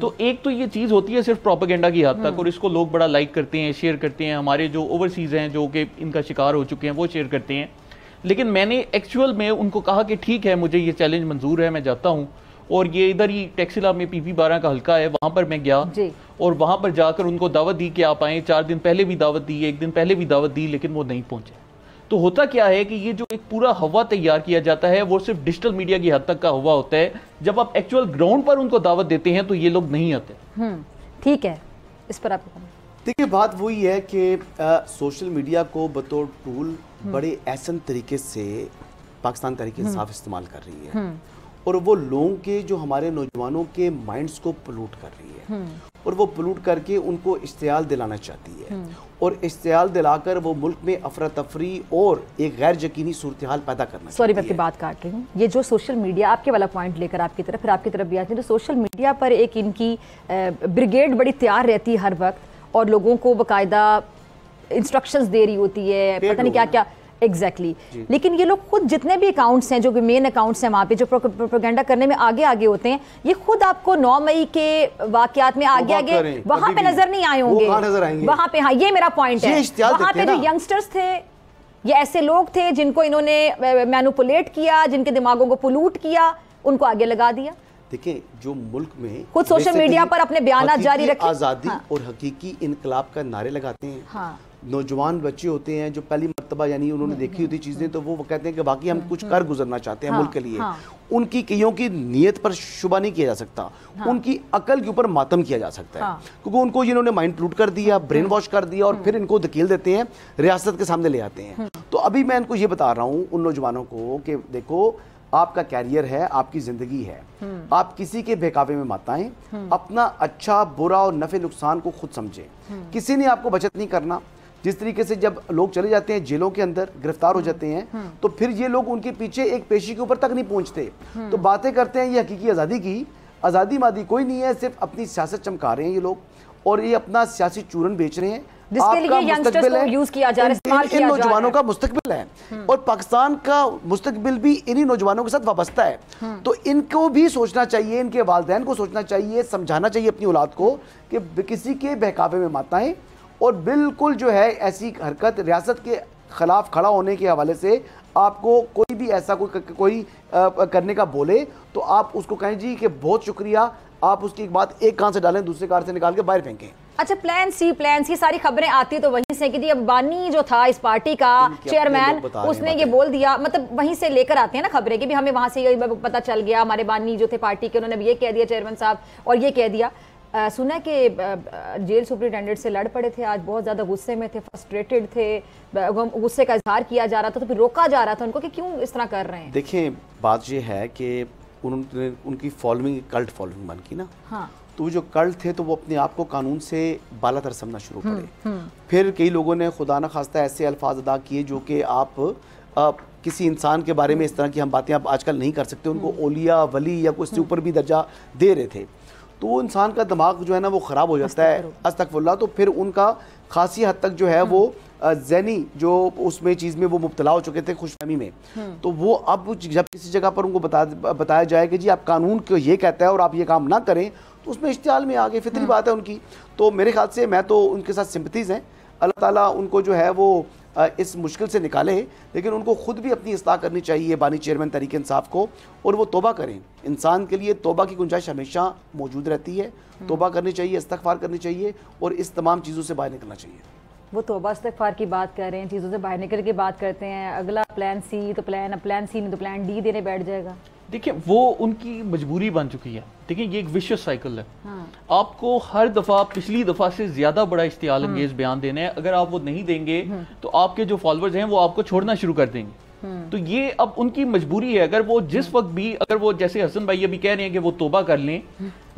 F: तो एक तो ये चीज़ होती है सिर्फ प्रोपेगेंडा की हद तक, और इसको लोग बड़ा लाइक करते हैं, शेयर करते हैं। हमारे जो ओवरसीज़ हैं जो कि इनका शिकार हो चुके हैं वो शेयर करते हैं। लेकिन मैंने एक्चुअल में उनको कहा कि ठीक है मुझे ये चैलेंज मंजूर है, मैं जाता हूँ। और ये इधर ही टैक्सिला में PP 12 का हल्का है, वहाँ पर मैं गया और वहाँ पर जाकर उनको दावत दी कि आप आएँ। 4 दिन पहले भी दावत दी, 1 दिन पहले भी दावत दी, लेकिन वो नहीं पहुँचे। तो होता क्या है कि ये जो एक पूरा हवा तैयार किया जाता है वो सिर्फ डिजिटल मीडिया की हद तक का हवा होता है। जब आप एक्चुअल ग्राउंड पर उनको दावत देते हैं तो ये लोग नहीं आते।
B: ठीक है, इस पर आपको
E: देखिए बात वही है कि सोशल मीडिया को बतौर टूल बड़े ऐसन तरीके से पाकिस्तान तहरीक इंसाफ इस्तेमाल कर रही है, और वो लोगों के जो हमारे नौजवानों के माइंड्स को पोल्यूट कर रही है। और वो पोल्यूट करके उनको इश्तियाल दिलाना चाहती है और इश्तियाल दिलाकर वो मुल्क में अफरा तफरी और एक गैर यकीनी सूरत हाल पैदा करना।
B: सॉरी मैं आपकी बात काट रही हूँ। ये जो सोशल मीडिया, आपके वाला पॉइंट लेकर आपकी तरफ, फिर आपकी तरफ भी आते हैं, तो सोशल मीडिया पर एक इनकी ब्रिगेड बड़ी तैयार रहती है हर वक्त और लोगों को बाकायदा इंस्ट्रक्शंस दे रही होती है, पता नहीं क्या क्या एग्जैक्टली लेकिन ये लोग खुद जितने भी अकाउंट्स हैं, जो मेन अकाउंट्स हैं वहाँ पे जो प्रोपेगेंडा करने में आगे आगे होते हैं, ये खुद आपको 9 मई के वाकयात में आगे आगे वहाँ पे नजर नहीं आए होंगे, वहाँ पे। हाँ, ये मेरा पॉइंट है। वहाँ पे जो यंगस्टर्स थे, ये ऐसे लोग थे जिनको इन्होंने मैनिपुलेट किया, जिनके दिमागों को पोल्यूट किया, उनको आगे लगा दिया।
E: देखिए, जो मुल्क में
B: खुद सोशल मीडिया पर अपने बयान जारी रखे,
E: आज़ादी और हकीकी इनकलाब का नारे लगाते हैं। नौजवान बच्चे होते हैं जो पहली मर्तबा यानी उन्होंने देखी होती चीजें, तो वो कहते हैं कि बाकी हम कुछ कर गुजरना चाहते हैं मुल्क के लिए। उनकी कईयों की नीयत पर शुबा नहीं किया जा सकता, उनकी अकल के ऊपर मातम किया जा सकता है, क्योंकि उनको जिन्होंने माइंड प्लूट कर दिया, ब्रेन वॉश कर दिया और फिर इनको धकेल देते हैं, रियासत के सामने ले आते हैं। तो अभी मैं इनको ये बता रहा हूँ उन नौजवानों को कि देखो, आपका कैरियर है, आपकी जिंदगी है, आप किसी के बहकावे में मत आएं, अपना अच्छा बुरा और नफे नुकसान को खुद समझें। किसी ने आपको बचत नहीं करना। जिस तरीके से जब लोग चले जाते हैं जेलों के अंदर, गिरफ्तार हो जाते हैं, तो फिर ये लोग उनके पीछे एक पेशी के ऊपर तक नहीं पहुंचते, तो बातें करते हैं ये हकीकी आज़ादी की। आज़ादी मादी कोई नहीं है, सिर्फ अपनी सियासत चमका रहे हैं ये लोग, और ये अपना सियासी चूरन बेच रहे हैं,
B: जिसके लिए यंगस्टर्स को यूज किया जा रहा है, इस्तेमाल किया जा रहा है।
E: इन नौजवानों का मुस्तकबिल है और पाकिस्तान का मुस्तकबिल भी इन्हीं नौजवानों के साथ वाबस्ता है। तो इनको भी सोचना चाहिए, इनके वालिदैन को सोचना चाहिए, समझाना चाहिए अपनी औलाद को कि किसी के बहकावे में मत आएं, और बिल्कुल जो है ऐसी हरकत रियासत के खिलाफ खड़ा होने के हवाले से आपको कोई भी ऐसा कोई करने का बोले तो आप उसको कहें जी कि बहुत शुक्रिया, आप उसकी एक बात एक कान से डालें, दूसरे कान से निकाल के बाहर फेंकें।
B: अच्छा, प्लान सी सारी खबरें आती तो वहीं से कि जी अब बानी जो था इस पार्टी का चेयरमैन, उसने ये बोल दिया, मतलब वहीं से लेकर आते हैं ना खबरें कि भी हमें वहां से ये पता चल गया, हमारे बानी जो थे पार्टी के, उन्होंने ये कह दिया चेयरमैन साहब, और ये कह दिया। सुना कि जेल सुपरिटेंडेंट से लड़ पड़े थे आज, बहुत ज़्यादा गुस्से में थे, फ्रस्ट्रेटेड थे, गुस्से का इजहार किया जा रहा था, तो फिर रोका जा रहा था उनको कि क्यों इस तरह कर रहे हैं।
E: देखें, बात ये है कि उनकी फॉलोइंग कल्ट फॉलोइंग बन की ना, तो जो कल्ट थे तो वो अपने आप को कानून से बालातर समझना शुरू करे। फिर कई लोगों ने खुदा न खास्ता ऐसे अल्फाज अदा किए जो कि आप किसी इंसान के बारे में इस तरह की हम बातें आप आजकल नहीं कर सकते, उनको ओलिया वली या कुछ ऊपर भी दर्जा दे रहे थे, तो वो इंसान का दिमाग जो है ना वो ख़राब हो जाता है, अस्तगफुरुल्लाह। तो फिर उनका खासी हद तक जो है वो ज़हनी जो उसमें चीज़ में वो मुब्तला हो चुके थे, खुशफहमी में, तो वो अब जब किसी जगह पर उनको बताया जाए कि जी आप कानून को ये कहता है और आप ये काम ना करें, तो उसमें इश्तियाल में आगे फितरी बात है उनकी। तो मेरे ख्याल से मैं तो उनके साथ सिंपथीज़ हैं, अल्लाह ताला उनको जो है वो इस मुश्किल से निकाले, लेकिन उनको खुद भी अपनी इस्लाह करनी चाहिए बानी चेयरमैन तहरीक इंसाफ को, और वो तौबा करें। इंसान के लिए तौबा की गुंजाइश हमेशा मौजूद रहती है, तौबा करनी चाहिए, इस्तगफार करनी चाहिए और इस तमाम चीज़ों से बाहर निकलना चाहिए।
B: वो तौबा इस्तगफार की बात कर रहे हैं, चीज़ों से बाहर निकल के बात करते हैं, अगला प्लान सी तो प्लान सी नहीं तो प्लान डी देने बैठ जाएगा।
F: देखिए, वो उनकी मजबूरी बन चुकी है। देखिए, ये एक विशियस साइकिल है। आपको हर दफ़ा पिछली दफ़ा से ज़्यादा बड़ा इश्तियाल अंगेज बयान देना है, अगर आप वो नहीं देंगे तो आपके जो फॉलोअर्स हैं वो आपको छोड़ना शुरू कर देंगे। तो ये अब उनकी मजबूरी है। अगर वो जिस वक्त भी, अगर वो जैसे हसन भाई अभी कह रहे हैं कि वो तौबा कर लें,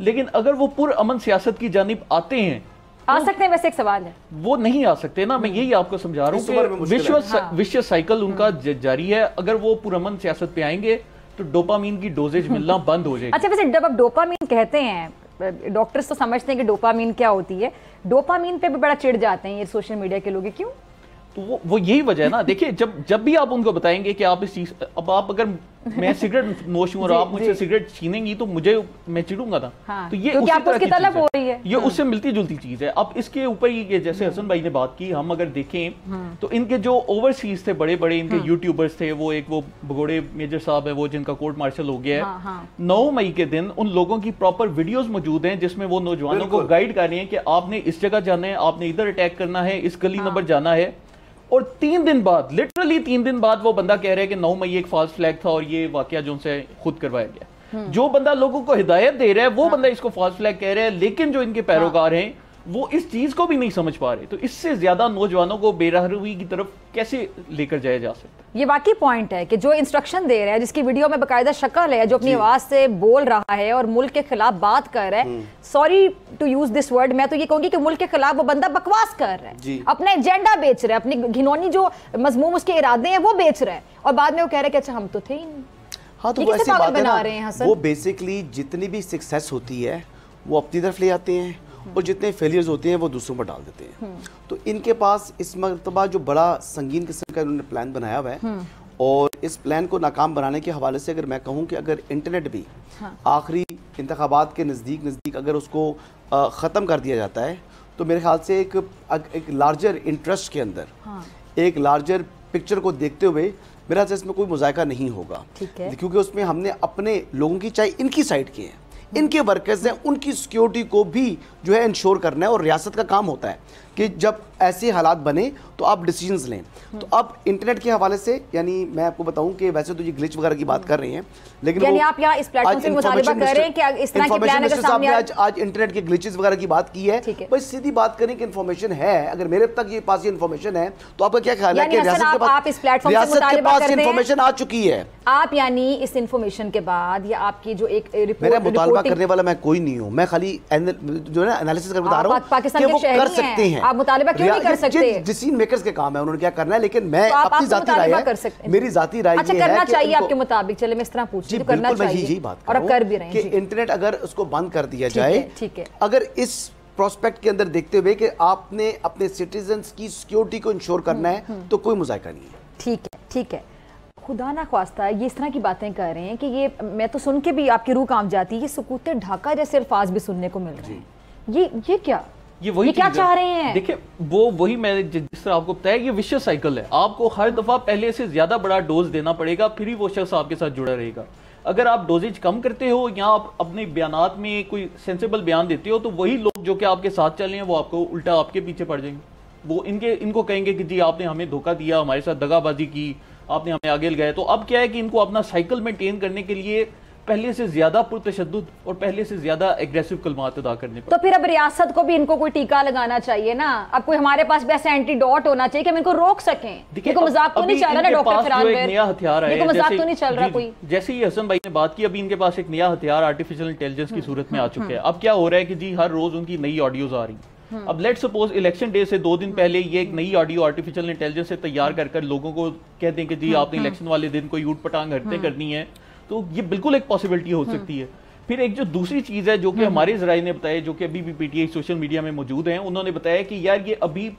F: लेकिन अगर वो पुरअमन सियासत की जानिब आते हैं,
B: आ सकते हैं, वैसे एक सवाल है,
F: वो नहीं आ सकते ना। मैं यही आपको समझा रहा हूँ कि विशियस साइकिल उनका जारी है। अगर वो पुरअमन सियासत पे आएंगे तो डोपामीन की डोजेज मिलना बंद हो जाएगी।
B: अच्छा, वैसे जब आप डोपामीन कहते हैं, डॉक्टर्स तो समझते हैं कि डोपामीन क्या होती है, डोपामीन पे भी बड़ा चिढ़ जाते हैं ये सोशल मीडिया के लोग, क्यों?
F: तो वो यही वजह है ना। देखिए, जब भी आप उनको बताएंगे कि आप इस चीज, अब आप अगर मैं सिगरेट नोश हूं और आप मुझसे सिगरेट छीनेंगी तो मैं चिढ़ूंगा ना।
B: हाँ,
F: तो ये
B: क्योंकि आपको उसकी तलब हो रही है,
F: ये उससे मिलती जुलती चीज है। अब इसके ऊपर ही जैसे हसन भाई ने बात की, हम अगर देखें तो इनके जो ओवरसीज थे बड़े बड़े इनके यूट्यूबर्स थे, वो एक वो भगोड़े मेजर साहब है, वो जिनका कोर्ट मार्शल हो गया है, 9 मई के दिन उन लोगों की प्रॉपर वीडियोस मौजूद हैं जिसमें वो नौजवानों को गाइड कर रहे हैं कि आपने इस जगह जाना है, आपने इधर अटैक करना है, इस गली नंबर जाना है। और 3 दिन बाद, लिटरली 3 दिन बाद वो बंदा कह रहा है कि 9 मई एक फॉल्स फ्लैग था और ये वाकया जो उनसे खुद करवाया गया। जो बंदा लोगों को हिदायत दे रहा है वो बंदा इसको फॉल्स फ्लैग कह रहा है, लेकिन जो इनके पैरोकार हैं वो इस चीज को भी नहीं समझ पा रहे। तो इससे ज्यादा नौजवानों को बेराहरुई की तरफ कैसे लेकर जाया जा सकता है?
B: ये वाकई पॉइंट है कि जो इंस्ट्रक्शन दे रहा है, जिसकी वीडियो में बाकायदा शक्ल है, जो अपनी आवाज से बोल रहा है और मुल्क के खिलाफ बात कर रहा है, sorry to use this word, मैं तो ये कहूंगी कि मुल्क के खिलाफ वो बंदा बकवास कर रहा है, अपना एजेंडा बेच रहा है, अपनी घिनौनी जो मजमूम उसके इरादे हैं वो बेच रहा है, और बाद में वो कह रहे हैं कि अच्छा हम तो थे ही नहीं।
E: हाँ, तो वो ऐसी बात है ना, वो बेसिकली जितनी भी सक्सेस होती है वो अपनी तरफ ले आते हैं और जितने फेलियर्स होते हैं वो दूसरों पर डाल देते हैं। तो इनके पास इस मरतबा जो बड़ा संगीन किस्म का उन्होंने प्लान बनाया हुआ है, और इस प्लान को नाकाम बनाने के हवाले से अगर मैं कहूँ कि अगर इंटरनेट भी आखिरी इंतखाबात के नज़दीक अगर उसको ख़त्म कर दिया जाता है, तो मेरे ख्याल से एक लार्जर इंटरेस्ट के अंदर एक लार्जर पिक्चर को देखते हुए मेरा से इसमें कोई मुज़ायका नहीं होगा, क्योंकि उसमें हमने अपने लोगों की, चाहे इनकी साइड के हैं, इनके वर्कर्स हैं, उनकी सिक्योरिटी को भी जो है इंश्योर करना है, और रियासत का काम होता है कि जब ऐसे हालात बने तो आप डिसीजंस लें। तो अब इंटरनेट के हवाले से, यानी मैं आपको बताऊं कि वैसे तो ये ग्लिच वगैरह की बात कर रहे हैं, लेकिन
B: यानी आप यहाँ इस प्लेटफॉर्म से मुतालिबा कर रहे हैं कि इस तरह की प्लान अगर सामने
E: आज इंटरनेट के ग्लिचेस वगैरह की बात की है, बस सीधी बात करें कि इन्फॉर्मेशन है, अगर मेरे तक ये पास इन्फॉर्मेशन है तो आपका क्या ख्याल है कि रियासत के पास इन्फॉर्मेशन आ चुकी है?
B: आप यानी इस इन्फॉर्मेशन के बाद या आपकी जो एक रिपोर्ट,
E: मेरा मुतालबा करने वाला मैं कोई नहीं हूँ, मैं खाली जो है ना एनालिसिस कर बता रहा हूँ
B: पाकिस्तान के
E: कर सकते हैं।
B: आप मुतालिबा क्यों नहीं कर सकते?
E: डिसीजन मेकर्स के काम है, उन्होंने क्या करना है, लेकिन मैं अपनी जाती राय है, मेरी जाती राय
B: अच्छा करना चाहिए आपके मुताबिक, चले मैं इस तरह पूछ रही हूं, करना चाहिए और अब कर भी रहे हैं
E: कि इंटरनेट अगर उसको बंद कर दिया जाए, ठीक है, अगर इस प्रोस्पेक्ट के अंदर देखते हुए कि आपने अपने सिटीजन्स की सिक्योरिटी को इंश्योर करना है, तो कोई मुज़ायका नहीं है।
B: ठीक है, खुदा ना ख्वास्ता ये इस तरह की बातें कर रहे हैं कि ये मैं तो सुन के भी आपकी रूह काम जाती है, ये सुकूते ढाका जैसे अल्फाज भी सुनने को मिल रहे हैं। ये क्या,
F: ये
B: क्या चाह रहे हैं?
F: देखिए, वो वही मैं जिस तरह आपको बताया, ये विशियस साइकिल है। आपको हर दफा पहले से ज्यादा बड़ा डोज देना पड़ेगा, फिर ही वो शख्स आपके साथ जुड़ा रहेगा। अगर आप डोजेज कम करते हो या आप अपने बयानात में कोई सेंसिबल बयान देते हो, तो वही लोग जो कि आपके साथ चल रहे हैं वो आपको उल्टा आपके पीछे पड़ जाएंगे। वो इनको कहेंगे कि जी आपने हमें धोखा दिया, हमारे साथ दगाबाजी की, आपने हमें आगे लगाया। तो अब क्या है कि इनको अपना साइकिल मेंटेन करने के लिए पहले से ज्यादा पुरतशद्दुद और पहले से ज्यादा एग्रेसिव कलमात अदा करने पड़ते।
B: तो फिर अब रियासत को भी इनको कोई टीका लगाना चाहिए ना, अब कोई हमारे पास भी ऐसा एंटीडोट होना चाहिए कि हम इनको रोक सकें। देखिए मजाक तो नहीं चल रहा ना डॉक्टर फरहान,
F: एक नया हथियार है,
B: मजाक तो नहीं चल रहा कोई।
F: जैसे ही हसन भाई ने बात की, अभी इनके पास एक नया हथियार आर्टिफिशियल इंटेलिजेंस की सूरत में आ चुका है। अब क्या हो रहा है कि जी हर रोज उनकी नई ऑडियोज आ रही। अब लेट सपोज इलेक्शन डे से 2 दिन पहले ये एक नई ऑडियो आर्टिफिशियल इंटेलिजेंस से तैयार कर लोगों को कहते हैं कि जी आपने इलेक्शन वाले दिन कोई ऊट पटांग हरकतें करनी है, तो ये बिल्कुल एक पॉसिबिलिटी हो सकती है। फिर एक जो दूसरी चीज है जो कि हमारे जराए ने बताया, जो कि अभी भी पीटीआई सोशल मीडिया में मौजूद हैं, उन्होंने बताया कि यार ये अभी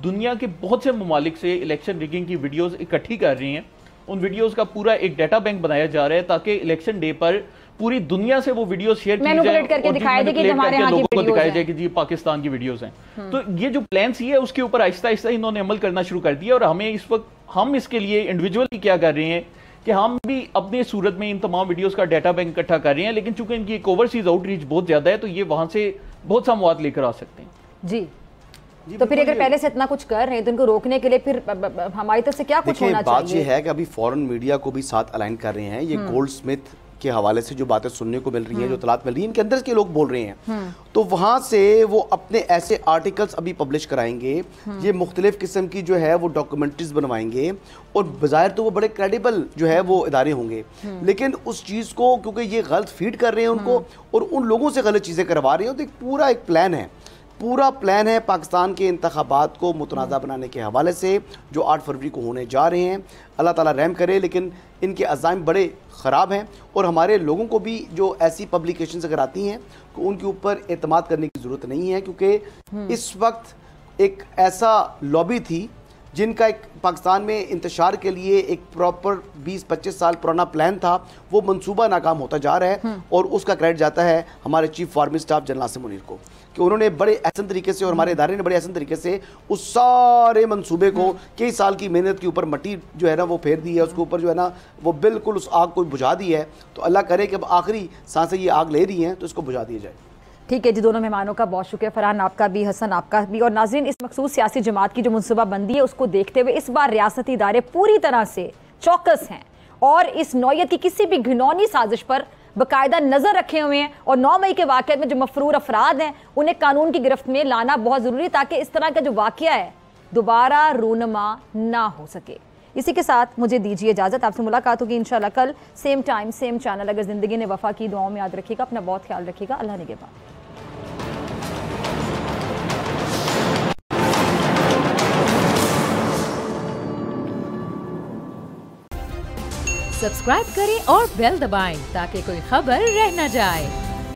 F: दुनिया के बहुत से ममालिक से इलेक्शन रिगिंग की वीडियोस इकट्ठी कर रहे हैं। उन वीडियोस का पूरा एक डाटा बैंक बनाया जा रहा है ताकि इलेक्शन डे पर पूरी दुनिया से वो वीडियो शेयर की जाए और लोगों को दिखाया जाए कि जी पाकिस्तान की वीडियोस हैं। तो ये जो प्लान सी है उसके ऊपर आहिस्ता आहिस्ता इन्होंने अमल करना शुरू कर दिया। और हमें इस वक्त हम इसके लिए इंडिविजुअली क्या कर रहे हैं कि हम भी अपने सूरत में इन तमाम वीडियोस का डाटा बैंक इकट्ठा कर रहे हैं, लेकिन चूंकि इनकी एक ओवरसीज आउटरीच बहुत ज्यादा है, तो ये वहां से बहुत सा मवाद लेकर आ सकते हैं।
B: जी तो फिर अगर पहले से इतना कुछ कर रहे हैं तो इनको रोकने के लिए फिर हमारी तरफ से क्या कुछ होना चाहिए?
E: बात ये है कि अभी फॉरेन मीडिया को भी साथ अलाइन कर रहे हैं। ये गोल्ड स्मिथ के हवाले से जो बातें सुनने को मिल रही हैं, जो तलात मिल रही है, इनके अंदर के लोग बोल रहे हैं, तो वहां से वो अपने ऐसे आर्टिकल्स अभी पब्लिश कराएंगे, ये मुख्तलिफ किस्म की जो है वो डॉक्यूमेंट्रीज बनवाएंगे, और बज़ाहिर तो वो बड़े क्रेडिबल जो है वो इदारे होंगे, लेकिन उस चीज़ को क्योंकि ये गलत फीड कर रहे हैं उनको और उन लोगों से गलत चीज़ें करवा रहे हैं, तो एक पूरा पूरा प्लान है पाकिस्तान के इंतखाबात को मुतनाज़ा बनाने के हवाले से, जो 8 फरवरी को होने जा रहे हैं। अल्लाह ताला रहम करे, लेकिन इनके अज़ाइम बड़े ख़राब हैं और हमारे लोगों को भी जो ऐसी पब्लिकेशंस अगर आती हैं तो उनके ऊपर एतमाद करने की ज़रूरत नहीं है, क्योंकि इस वक्त एक ऐसा लॉबी थी जिनका एक पाकिस्तान में इंतशार के लिए एक प्रॉपर 20-25 साल पुराना प्लान था, वो मंसूबा नाकाम होता जा रहा है। और उसका क्रेडिट जाता है हमारे chief farming staff general Asim Munir को, कि उन्होंने बड़े एहसन तरीके से और हमारे इदारे ने बड़े एहसन तरीके से उस सारे मंसूबे को कई साल की मेहनत के ऊपर मट्टी जो है ना वो फेर दी है, उसके ऊपर जो है ना वो बिल्कुल उस आग को बुझा दी है। तो अल्लाह करे कि अब आखिरी सांसें ये आग ले रही हैं तो इसको बुझा दिया जाए।
B: ठीक है जी, दोनों मेहमानों का बहुत शुक्रिया, फरहान आपका भी, हसन आपका भी। और नाज़रीन, इस मखसूस सियासी जमात की जो मनसूबाबंदी है उसको देखते हुए इस बार रियासती इदारे पूरी तरह से चौकस हैं और इस नौयत की किसी भी घिनौनी साजिश पर बाकायदा नज़र रखे हुए हैं और 9 मई के वाक़े में जो मफरूर अफराद हैं उन्हें कानून की गिरफ्त में लाना बहुत ज़रूरी है ताकि इस तरह का जो वाक़या है दोबारा रूनमा ना हो सके। इसी के साथ मुझे दीजिए इजाज़त, आपसे मुलाकात होगी इंशाल्लाह कल सेम टाइम सेम चैनल। अगर ज़िंदगी ने वफ़ा की, दुआओं में याद रखिएगा, अपना बहुत ख्याल रखिएगा। अल्लाह निगहबान।
A: सब्सक्राइब करें और बेल दबाएं ताकि कोई खबर रह न जाए।